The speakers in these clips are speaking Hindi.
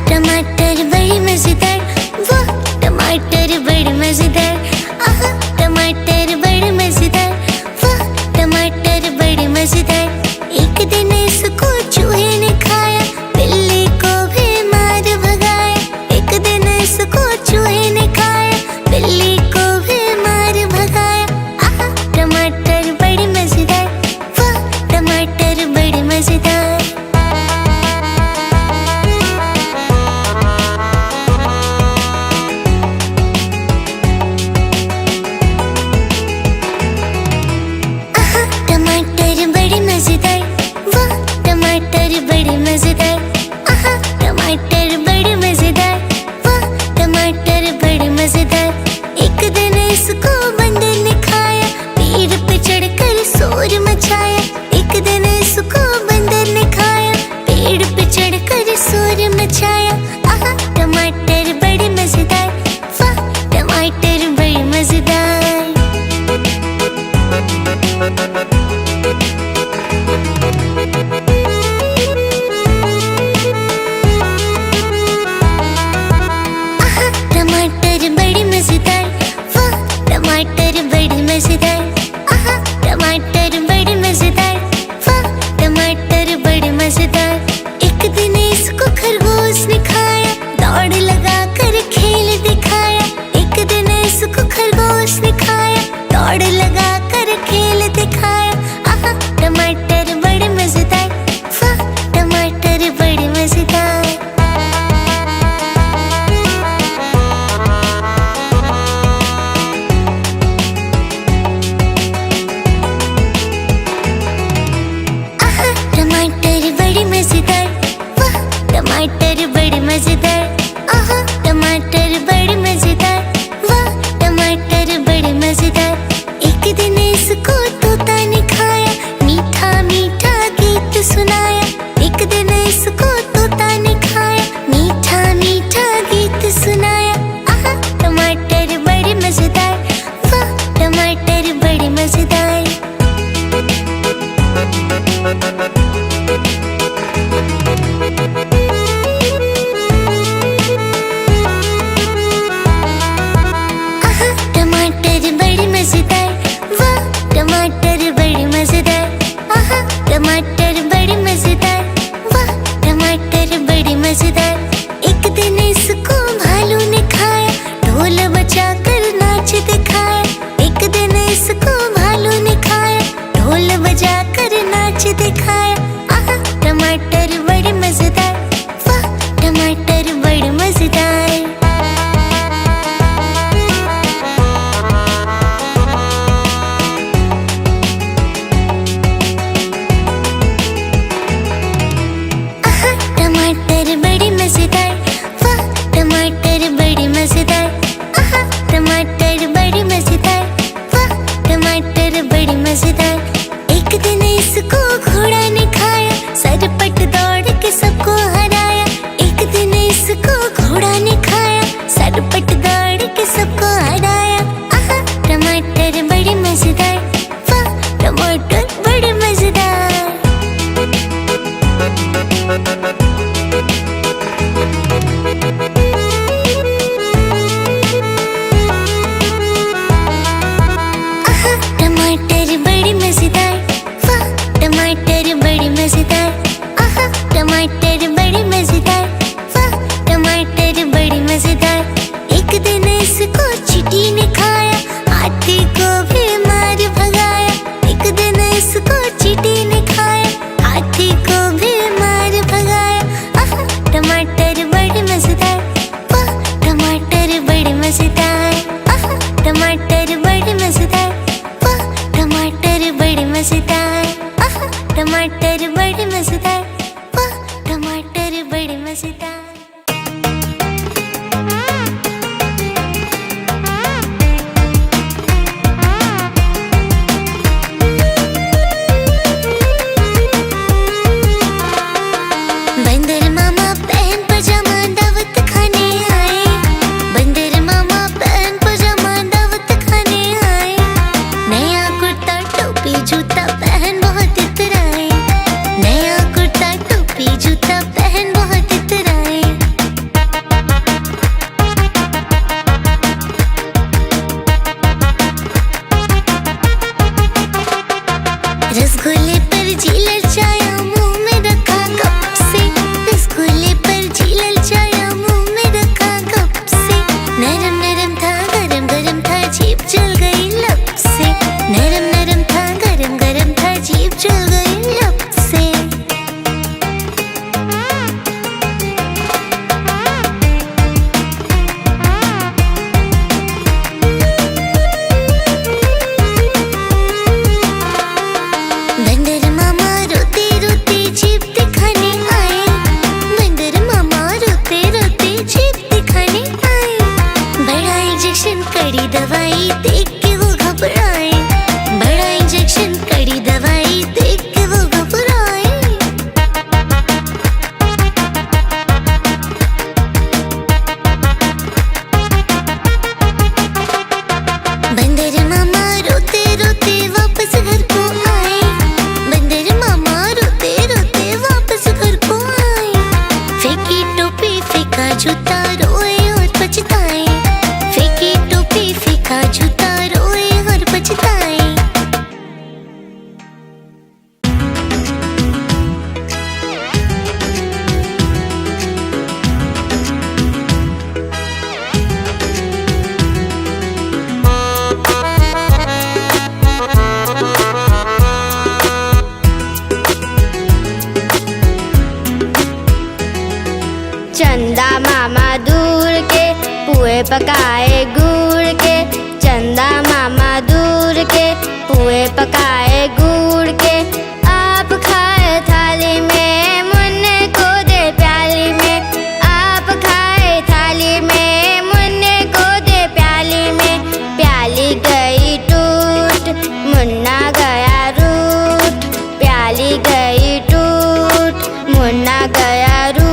टमाटर बड़ी मजेदार, वाह टमाटर बड़ी मजेदार। आहा टमाटर बड़ी मजेदार, वाह टमाटर बड़ी मजेदार। एक दिन इसको चूहे ने खाया, बिल्ली को भी मार भगाया। एक दिन इसको चूहे ने खाया, बिल्ली को भी मार भगाया। आहा टमाटर बड़ी मजेदार, वाह टमाटर बड़ी मजेदार। टमाटर बड़ी मजेदार, वाह टमाटर बड़ी मजेदार। आहा टमाटर बड़ी मजेदार, वाह टमाटर बड़ी मजेदार। एक दिन इसको बंदर ने खाया, पेड़ पे चढ़कर शोर मचाया। एक दिन इसको बंदर ने खाया, पेड़ पे चढ़कर शोर मचाया। आहा टमाटर बड़ी मजेदार, वाह टमाटर बड़ी मजेदार। टमाटर बड़ी मजेदार, वाह टमाटर बड़ी मजेदार। आहा टमाटर बड़ी मजेदार, वाह टमाटर बड़ी मजेदार। एक दिन इसको खरगोश ने खाया, दौड़ लगा कर खेल दिखाया। एक दिन इसको खरगोश ने खाया, दौड़ लगा कर खेल दिखाया। आहा टमाटर बड़ी मजेदार, वाह टमाटर बड़ी मजेदार। टमाटर बड़ी मजेदार, वाह टमाटर बड़ी मजेदार। आहा टमाटर बड़ी मजेदार, वाह टमाटर बड़ी मजेदार। एक दिन इसको तोता ने खाया, मीठा मीठा गीत सुनाया। एक दिन इसको तोता ने खाया, मीठा मीठा गीत सुनाया। आहा टमाटर बड़ी मजेदार, वाह टमाटर बड़ी मजेदार। टमाटर बड़ी मजेदार, वाह टमाटर बड़ी मजेदार। आहा टमाटर बड़ी मजेदार, वाह टमाटर बड़ी मजेदार। एक दिन इसको भालू ने खाया, ढोल बजाकर नाच दिखाया। एक दिन इसको भालू ने खाया, ढोल बजाकर नाच दिखाया। आहा टमाटर बड़ी मजेदार, वाह टमाटर बड़ी मजेदार। टमाटर बड़ी मजेदार, वाह टमाटर बड़ी मजेदार। आहा टमाटर बड़ी मजेदार, वाह टमाटर बड़ी मजेदार। एक दिन इसको घोड़ा ने खाया, सरपट दौड़ के सबको हराया। एक दिन इसको घोड़ा ने खाया, सरपट दौड़ के सबको हराया। आहा टमाटर बड़ी मजेदार, वाह टमाटर बड़ी मजेदार। टमाटर बड़ी मजेदार, वाह टमाटर बड़ी मजेदार। आहा टमाटर बड़ी मजेदार, वाह टमाटर बड़ी मजेदार। एक दिन इसको चींटी ने खाया, हाथी को भी मार भगाया। एक दिन इसको चींटी ने खाया, हाथी को भी मार भगाया। आहा टमाटर बड़ी मजेदार, वाह टमाटर बड़ी मजेदार। आहा टमाटर बड़ी मजेदार, वाह टमाटर बड़ी मजेदार। आहा टमाटर बड़ी मजेदार, वाह टमाटर बड़ी मजेदार। बंदर मामा पहन पजामा दावत खाने आए। बंदर मामा इंजेक्शन कड़ी दवाई देख के वो घबराए, बड़ा इंजेक्शन कड़ी दवाई देख के वो घबराए। बंदर मामा रोते रोते वापस घर को आए, बंदर मामा रोते रोते वापस घर को आए। फेंकी टोपी फेंका जूता रोए और पछताए, फेंकी टोपी फेंका जूता रोए और पछताए। चंदा मामा दूर के पुए पकाए गुड़ के, चंदा मामा दूर के पुए पकाए गुड़ के। आप खाए थाली में मुन्ने को दे प्याली में, आप खाए थाली में मुन्ने को दे प्याली में। प्याली गई टूट मुन्ना गया रूठ, प्याली गई टूट मुन्ना गया रूठ।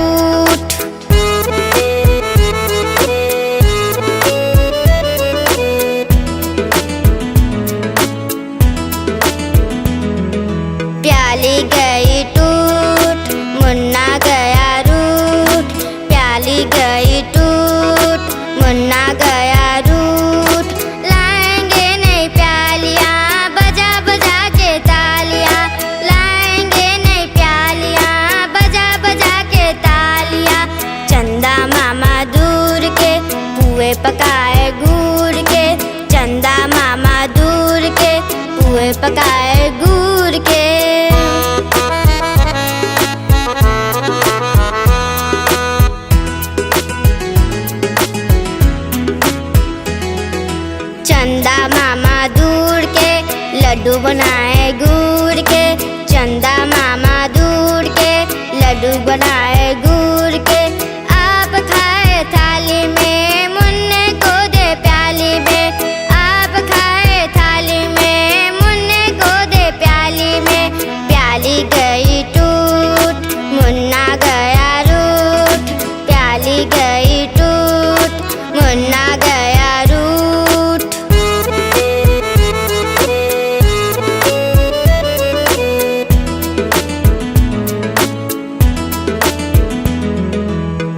प्याली गई टूट मुन्ना गया रूठ, प्याली गई टूट मुन्ना गया रूठ। लाएंगे नई प्यालियाँ बजा बजा के तालियाँ, लाएंगे नई प्यालियाँ बजा बजा के तालियाँ। चंदा मामा दूर के पुए पकाए गुड़ के, चंदा मामा दूर के पुए पकाए गुड़ के। चंदा मामा दूर के लड्डू बनाए गुड़ के, चंदा मामा दूर के लड्डू बनाए गुड़ के। आप खाए थाली में मुन्ने को दे प्याली में, आप खाए थाली में मुन्ने को दे प्याली में। प्याली गई टूट मुन्ना गया रूठ, प्याली गई टूट मुन्ना गया रूठ।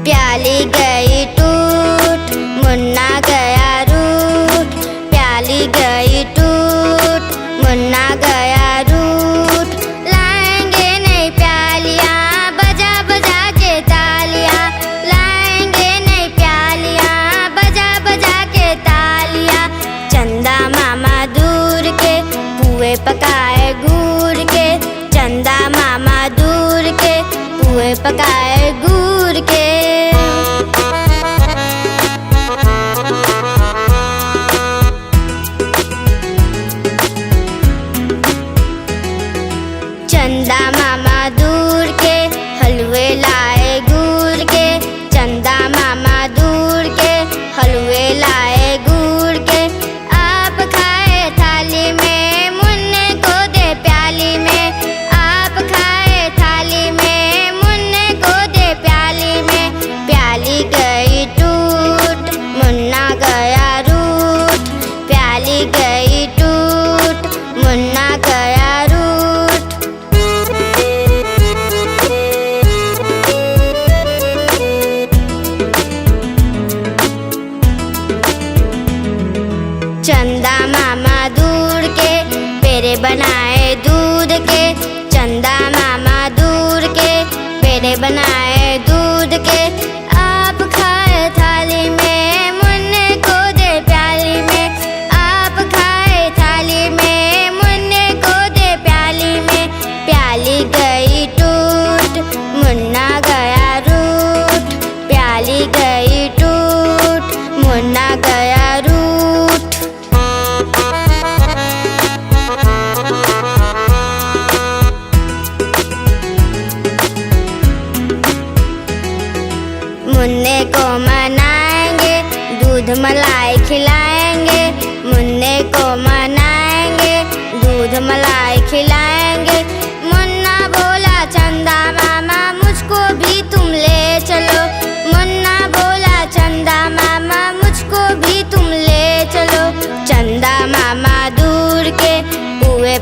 प्याली गई टूट मुन्ना गया रूठ, प्याली गई टूट मुन्ना गया रूठ। लाएंगे नई प्यालियाँ बजा बजा के तालियाँ, लाएंगे नई प्यालियाँ बजा बजा के तालियाँ। चंदा मामा दूर के पुए पकाए गुड़ के, चंदा मामा दूर के पुए पकाए गुड़ के। चंदा मामा दूर के हलवे लाए गुड़ के, चंदा मामा दूर के हलवे लाए गुड़ के। आप खाए थाली में मुन्ने को दे प्याली में, आप खाए थाली में मुन्ने को दे प्याली में। प्याली गई टूट मुन्ना गया रूठ, प्याली गई टूट मुन्ना गया रूठ। चंदा मामा दूर के पेड़े बनाए दूध के, चंदा मामा दूर के पेड़े बनाए दूध के। आप खाए थाली में मुन्ने को दे प्याली में, आप खाए थाली में मुन्ने को दे प्याली में। प्याली गई टूट मुन्ना गया रूठ, प्याली गई टूट मुन्ना गया रूठ।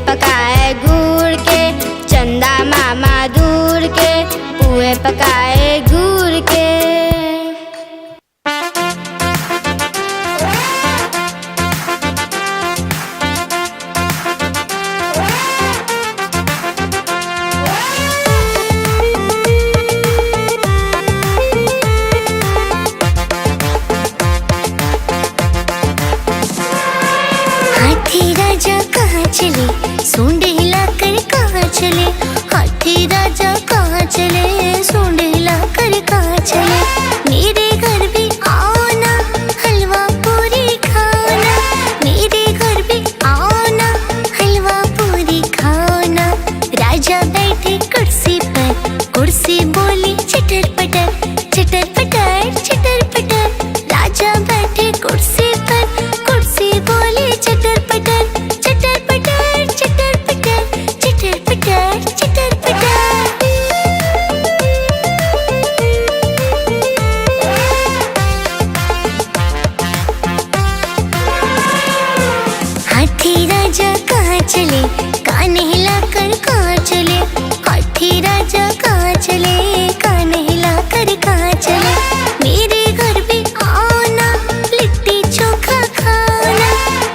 पकाए गुड़ के, चंदा मामा दूर के, पुए पकाए गुड़ के। हाथी राजा कहाँ चले, सूंड हिलाकर कहाँ चले, हाथी राजा कहाँ चले, सूंड हिलाकर कहाँ चले। मेरे घर भी आओ ना, हलवा पूरी खाओ ना, मेरे घर भी आओ ना, हलवा पूरी खाओ ना। राजा बैठे कुर्सी पर, कुर्सी बोली चटर पटर, चटर पटर चटर पटर। राजा बैठे कुर्सी पर, कुर्सी बोली चटर पटर, चटर पटर चटर पटर, चटर पटर चटर पटर। हाथी राजा कहाँ चले, कान हिलाकर कहाँ चले, हाथी राजा कहाँ चले, कान हिलाकर कहाँ चले। मेरे घर भी आओ ना, लिट्टी चोखा खाओ ना,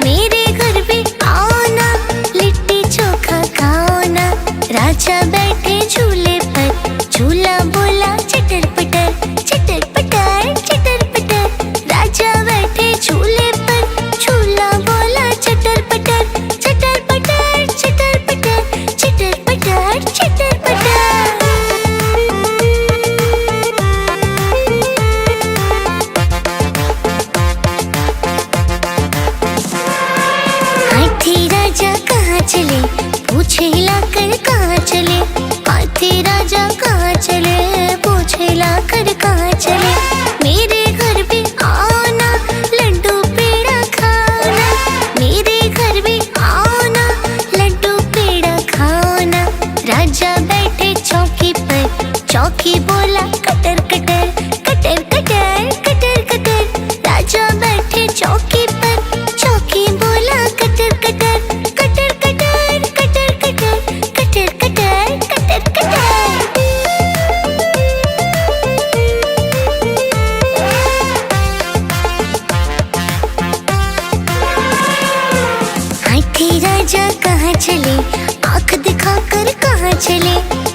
मेरे घर भी आओ ना, लिट्टी चोखा खाओ ना। राजा बैठे झूले पर, झूला बोला चटर पटर, चटर पटर चटर पटर। राजा बैठे झूले पर, झूला बोला चटर पटर, चटर पटर चटर पटर, चटर पटर चटर पटर। हाथी राजा कहाँ चले, पूछ हिलाकर कहाँ चले, हाथी राजा कहाँ चले, पूछ हिलाकर कहाँ चले। मेरे घर भी आओ ना, लड्डू पेड़ा खाओ ना, मेरे घर भी आओ ना, लड्डू पेड़ा खाओ ना। राजा बैठे चौकी पर, चौकी बोला कटर कटर, कटर कटर कटर कटर। राजा बैठे चौकी पर, चौकी बोला कटर कटर, कटर कटर कटर कटर, कटर कटर कटर कटर। हाथी राजा कहाँ चले, आँख दिखाकर कहाँ चले,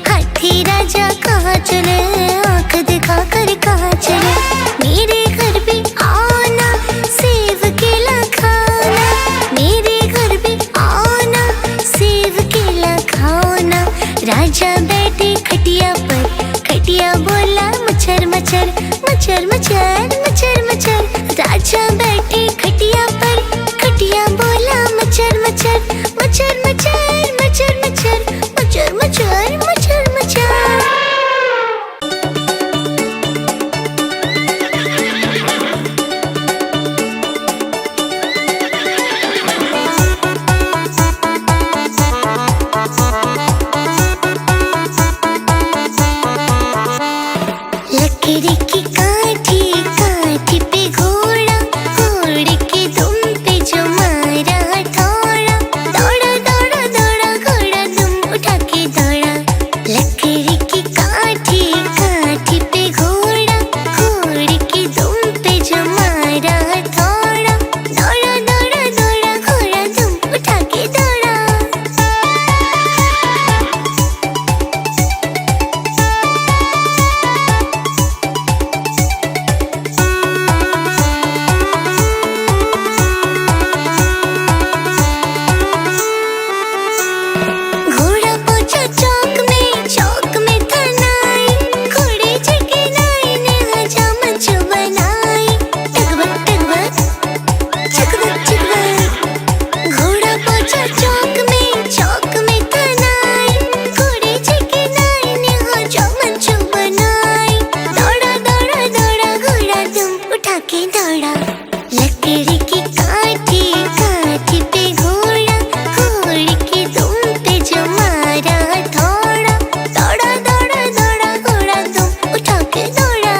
हाथी राजा कहाँ चले, आँख दिखाकर कहाँ चले। मेरे घर भी आओ ना, सेब केला खाओ ना, मेरे घर भी आओ ना, सेब केला खाओ ना। राजा बैठे खटिया पर, खटिया बोला मच्छर मच्छर, मच्छर मच्छर मच्छर मच्छर। राजा बैठे खटिया पर, खटिया बोला मच्छर मच्छर, मच्छर मच्छर मच्छर मच्छर, मच्छर मच्छर मच्छर मच्छर। लकड़ी की काठी, काठी पे घोड़ा, घोड़े के दुम पे जो मारा हथौड़ा। दौड़ा दौड़ा दौड़ा घोड़ा दुम उठा के दौड़ा। लकड़ी की काठी, काठी पे घोड़ा, घोड़े के दुम पे जो मारा हथौड़ा। दौड़ा दौड़ा दौड़ा घोड़ा दुम उठा के दौड़ा। घोड़ा पहुंचा चौक में, चौक में था नाई, घोड़े जगे नाई ने हजामत जो बनाई। टगबग टगबग, चकबक चकबक। घोड़ा पहुंचा चौक में, चौक में था नाई, घोड़े जगे नाई ने हजामत जो बनाई। दौड़ा दौड़ा दौड़ा घोड़ा दुम उठा के दौड़ा। लकड़ी की काठी, काठी पे घोड़ा, घोड़े के दुम पे जो मारा हथौड़ा। दौड़ा दौड़ा दौड़ा घोड़ा दुम उठा के दौड़ा।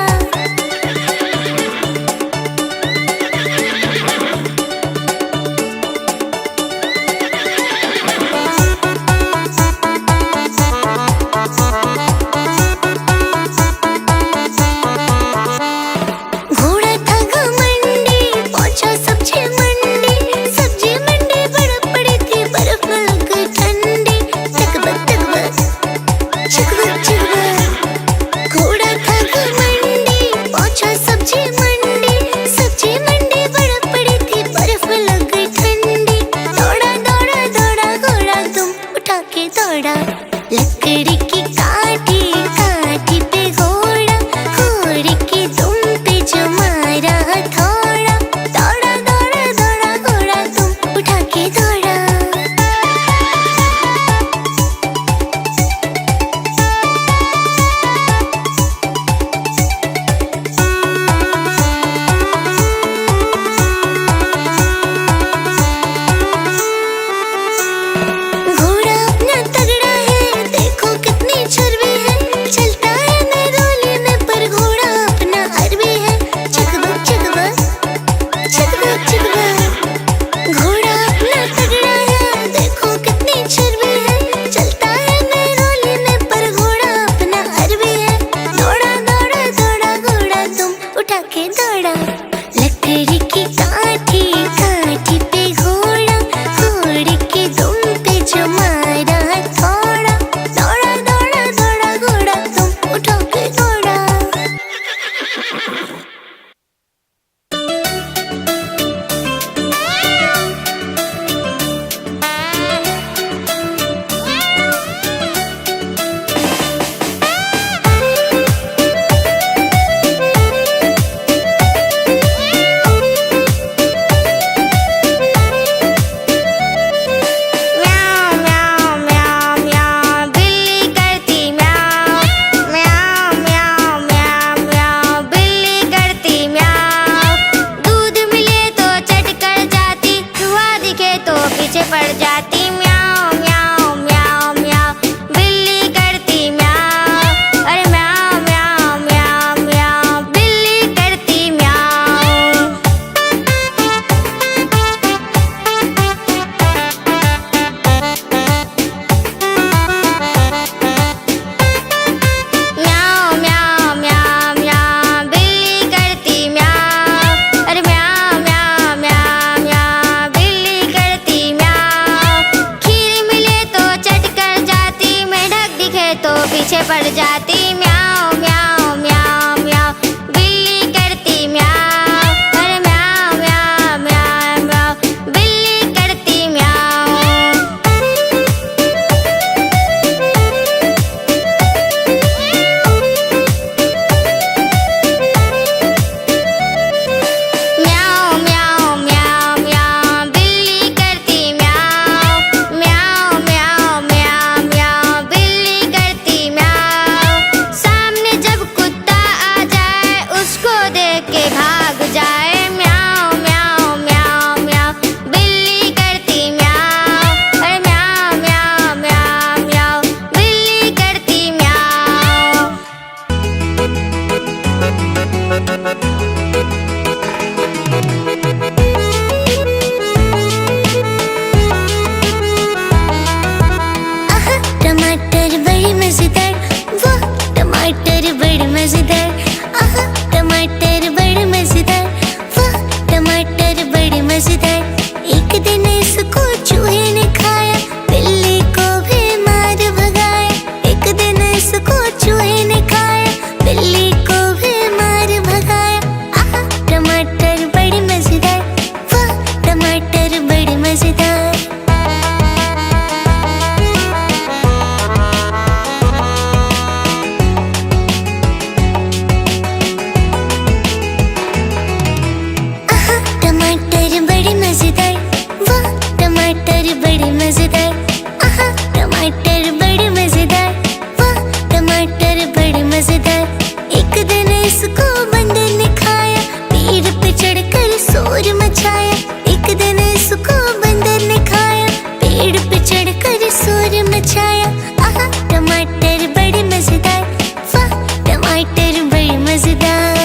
जाती म्याऊं म्याऊं म्याऊं म्याऊं, बिल्ली करती म्याऊं, अरे म्याऊं म्याऊं म्याऊं म्याऊं, बिल्ली करती म्याऊं। म्याऊं म्याऊं म्याऊं म्याऊं, बिल्ली करती म्याऊं, म्याऊं म्याऊं म्याऊं म्याऊं, बिल्ली करती म्याऊं। सामने जब कुत्ता आ जाए उसको देख के भाग जाए, म्याऊं म्याऊं म्याऊं म्याऊं, बिल्ली करती म्याऊं, अरे म्याऊं म्याऊं म्याऊं म्याऊं, बिल्ली करती म्याऊं। आहा टमाटर बड़ी मजेदार, वाह टमाटर बड़ी मजेदार। आहा टमाटर बड़ी मजेदार, वाह टमाटर बड़ी मजेदार। एक दिन इसको चूहे ने खाया, बिल्ली को भी मार भगाया। एक दिन इसको चूहे ने खाया, बिल्ली को भी मार भगाया। आहा टमाटर बड़ी मजेदार, वाह टमाटर बड़ी मजेदार। आहा टमाटर बड़ी मजेदार, वाह टमाटर बड़ी मजेदार। आहा टमाटर बड़ी मजेदार, वाह टमाटर बड़ी मजेदार। एक दिन इसको बंदर ने खाया, पेड़ पे चढ़कर शोर मचाया। एक दिन इसको बंदर ने खाया, पेड़ पे चढ़कर शोर मचाया। आहा टमाटर बड़ी मजेदार, वाह टमाटर बड़ी मजेदार।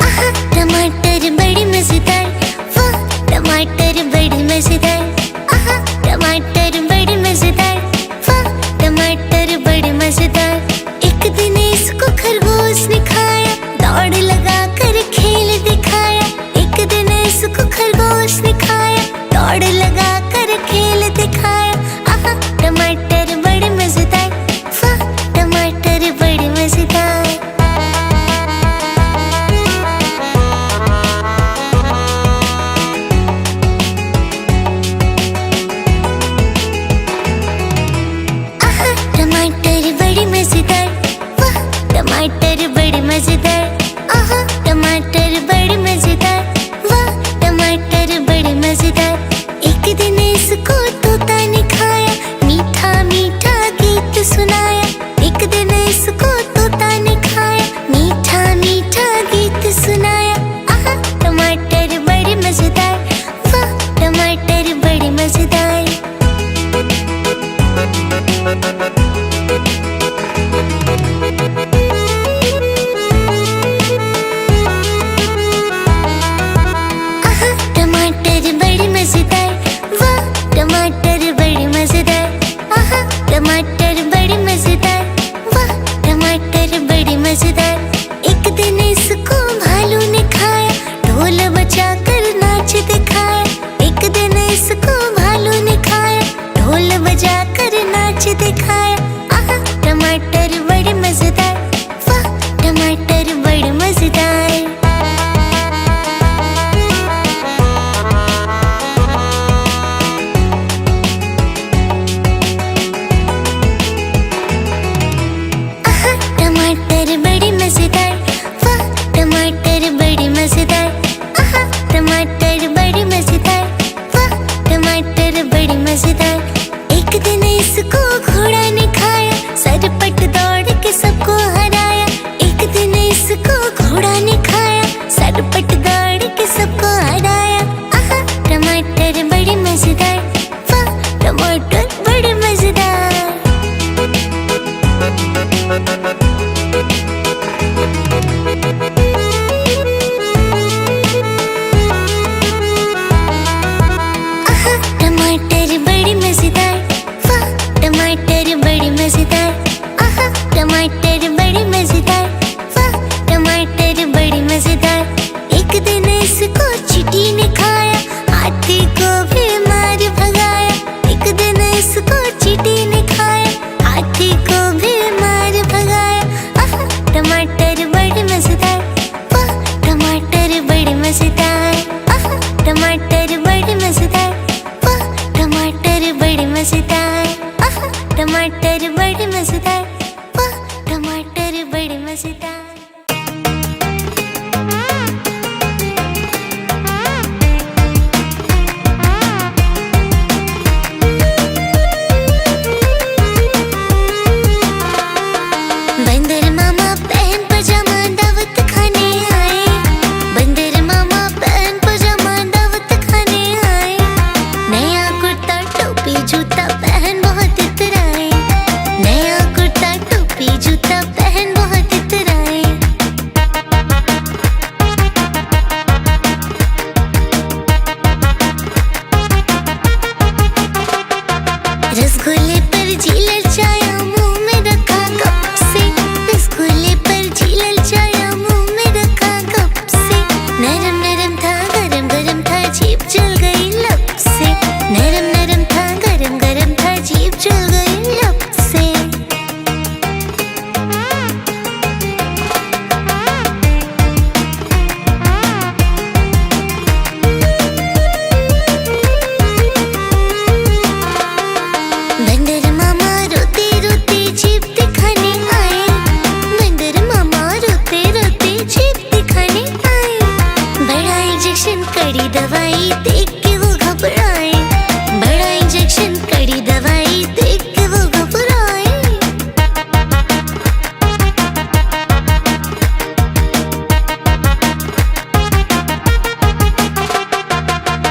आहा टमाटर बड़ी मजेदार, वाह टमाटर बड़ी मजेदार। आहा टमाटर बड़ी मजेदार, वाह टमाटर बड़ी मजेदार। एक दिन इसको खरगोश ने खाया, दौड़ लगा कर खेल दिखाया। एक दिन इसको खरगोश ने खाया, दौड़ लगा कर खेल दिखाया। आहा टमाटर बड़ी मजेदार, वाह टमाटर बड़ी मजेदार। आहा टमाटर बड़ी मजेदार, वाह टमाटर बड़ी मजेदार। आहा टमाटर बड़ी मजेदार, वाह टमाटर बड़ी मजेदार। एक दिन इसको तोता ने खाया, मीठा मीठा गीत सुनाया। एक दिन इसको तोता ने खाया, मीठा मीठा गीत सुनाया। आहा टमाटर बड़ी मजेदार, वाह टमाटर बड़ी मजेदार। आहा टमाटर बड़ी मजेदार, वाह टमाटर बड़ी मजेदार। आहा टमाटर बड़ी मजेदार, वाह टमाटर बड़ी मजेदार। एक दिन इसको भालू ने खाया, ढोल बजा कर नाच दिखाया। एक दिन इसको भालू ने खाया, ढोल बजा कर नाच दिखाया। आहा टमाटर बड़ी मजेदार, वाह टमाटर बड़ी मजेदार। आहा टमाटर बड़ी मजेदार, वाह टमाटर बड़ी मजेदार। आहा टमाटर बड़ी मजेदार, वाह टमाटर बड़ी मजेदार। एक दिन इसको घोड़ा ने टमाटर बड़े मजेदार, वाह टमाटर बड़े मजेदार। बंदर मामा पहन पजामा दावत खाने आए, बंदर मामा पहन पजामा दावत खाने आए। नया कुर्ता टोपी जूता पहन बहुत इतराए, नया कुर्ता टोपी जूता पहन बहुत इतराए। रसगुल्ले पर जी ललचाया मुंह में रखा कप से, रसगुल्ले पर जी ललचाया मुंह में रखा कप से। नरम नरम था गरम गरम था जीभ जल गई लब से, नरम नरम था गरम गरम था जीभ जल गई लब से। बंदर मामा रोते रोते जीभ दिखाने आए, बंदर मामा रोते रोते जीभ दिखाने आए। बड़ा इंजेक्शन कड़ी दवाई देख के वो घबराए, बड़ा इंजेक्शन कड़ी दवाई देख के वो घबराए।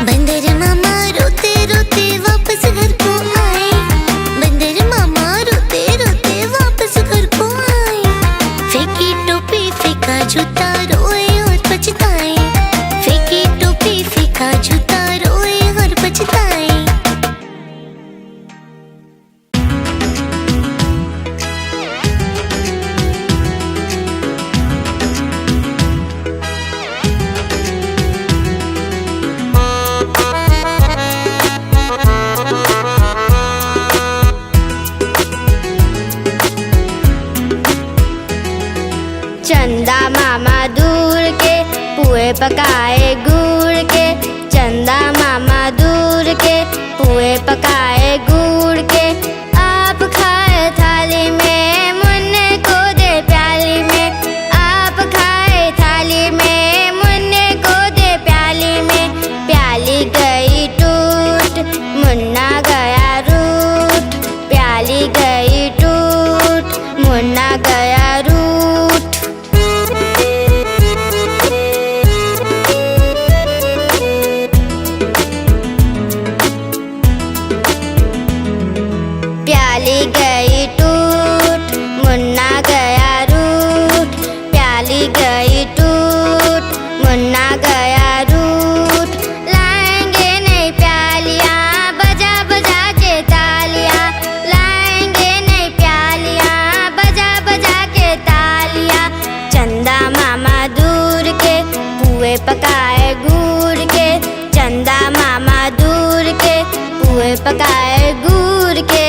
बंदर मामा रोते रोते वापस घर को आए, बंदर मामा रोते रोते वापस घर को आए। फेंकी टोपी फेंका जूता रोए और पछताए, फेंकी टोपी फेंका जूता रोए और पछताए। चंदा मामा दूर के पुए पकाए गुड़ के, चंदा मामा दूर के पुए पकाए गुड़ के। आप खाए थाली में मुन्ने को दे प्याली में, आप खाए थाली में मुन्ने को दे प्याली में। प्याली गई टूट मुन्ना गया रूठ, प्याली गई टूट मुन्ना गया रूठ। प्याली गई टूट मुन्ना गया रूठ, प्याली गई टूट मुन्ना गया रूठ। लाएंगे नई प्यालियाँ बजा बजा के तालियाँ, लाएंगे नई प्यालियाँ बजा बजा के तालियाँ। चंदा मामा दूर के पुए पकाए गुड़ के, चंदा मामा दूर के पुए पकाए गुड़ के।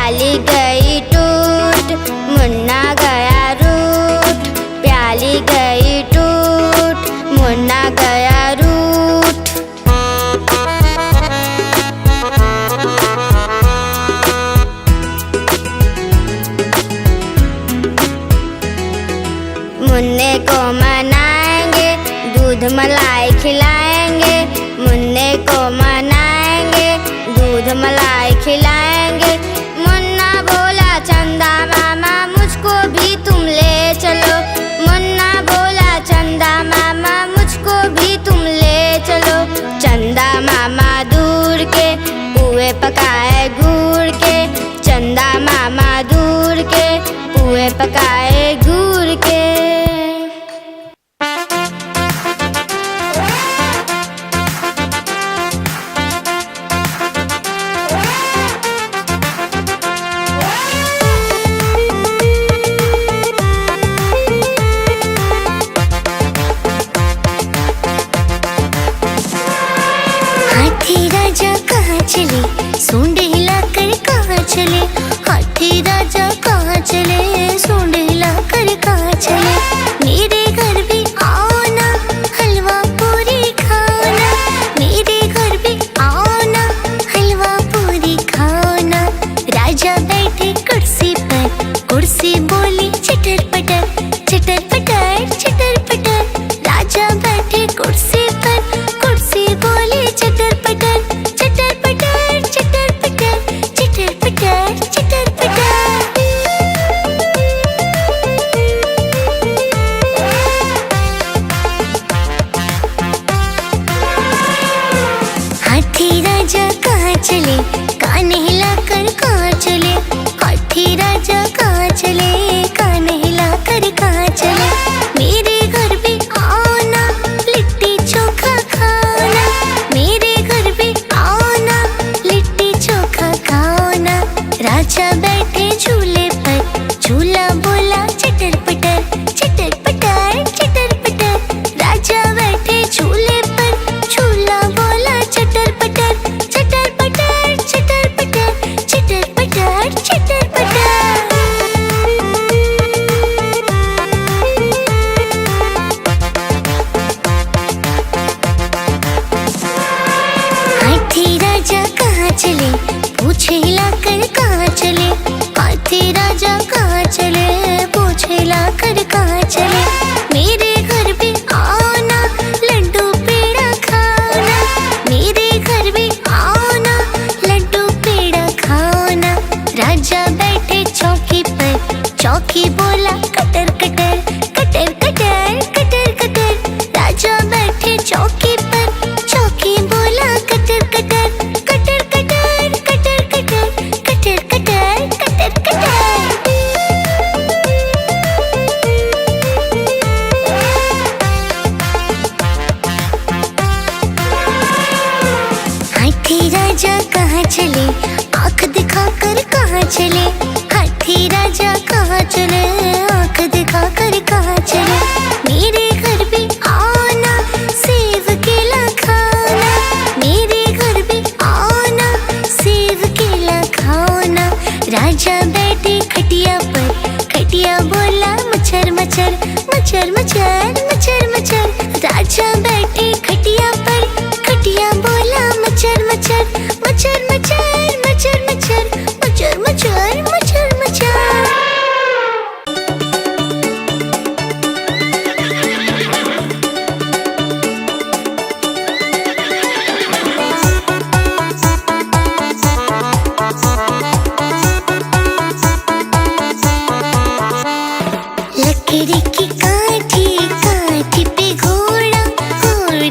प्याली गई टूट, मुन्ना गया रूठ। प्याली गई टूट, मुन्ना गया रूठ। मुन्ने को मनाएंगे, दूध मलाई खिलाएंगे। मुन्ने को मनाएंगे, दूध मलाई खिलाएंगे। मुन्ना बोला चंदा मामा मुझको भी तुम ले चलो। मुन्ना बोला चंदा मामा मुझको भी तुम ले चलो। चंदा मामा दूर के पुए पकाए गुड़ के। चंदा मामा दूर के पुए पकाए गुड़ के। हाथी राजा कहाँ चले, सूंड हिलाकर कहाँ चले। हाथी राजा कहाँ चले, सूंड हिलाकर कहाँ चले। मेरे घर भी आओ ना, हलवा पूरी खाओ ना। मेरे घर भी आओ ना, हलवा पूरी खाओ ना। राजा बैठे कुर्सी पर, कुर्सी बोली चटर पटर, चटर पटर, चटर पटर। राजा बैठे कुर्सी पर, कुर्सी बोली चटर पटर, चटर पटर, चटर पटर, चटर पटर, चटर पटर। हाथी राजा कहाँ चले, कान हिलाकर कहाँ चले। हाथी राजा कहाँ चले, कान हिलाकर कहाँ चले। मेरे घर भी आओ ना, लिट्टी चोखा खाओ ना। मेरे घर भी आओ ना, लिट्टी चोखा खाओ ना। राजा बैठे झूले पर, झूला बोला चटर पटर, चटर पटर, चटर पटर। राजा बैठे झूले पर, झूला बोला चटर पटर, चटर पटर, चटर पटर, चटर पटर, चटर पटर। हाथी राजा कहाँ चले, पूछे हिलाकर कहाँ चले। हाथी राजा कहाँ चले, पूछे हिलाकर कहाँ चले। मेरे घर भी आओ ना, लड्डू पेड़ा खाओ ना। मेरे घर भी आओ ना, लड्डू पेड़ा खाओ ना। राजा बैठे चौकी पर, चौकी बोला कटर कटर, कटर कटर, कटर कटर। राजा बैठे चौकी पर, चौकी बोला कटर कटर, कटर कटर, कटर कटर, कटर कटर, कटर कटर। हाथी राजा कहाँ चले, आँख दिखाकर कहाँ चले। हाथी राजा कहाँ चले, आँख दिखाकर कहाँ चले। मेरे घर भी आओ ना, सेब केला खाओ ना। मेरे घर भी आओ ना, सेब केला खाओ ना। राजा बैठे खटिया पर, खटिया बोला मच्छर मच्छर, मच्छर मच्छर, मच्छर मच्छर। राजा बैठे खटिया पर, खटिया बोला मच्छर मच्छर, मच्छर मच्छर, मच्छर मच्छर, मच्छर मच्छर, मच्छर मच्छर। लकड़ी की काठी, काठी पे घोड़ा, घोड़े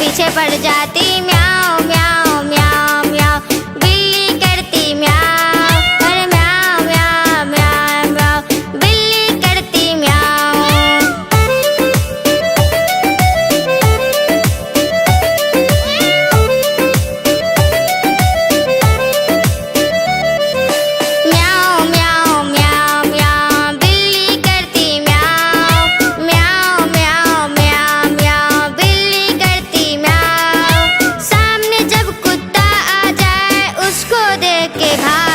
पीछे पड़ जाती म्याऊं म्याऊं म्याऊं म्याऊं। बिल्ली करती म्याऊं, अरे म्याऊं म्याऊं म्याऊं म्याऊं। बिल्ली करती म्याऊं। म्याऊं म्याऊं म्याऊं म्याऊं। बिल्ली करती म्याऊं, म्याऊं म्याऊं म्याऊं म्याऊं। बिल्ली करती म्याऊं। सामने जब कुत्ता आ जाए उसको देख के भाग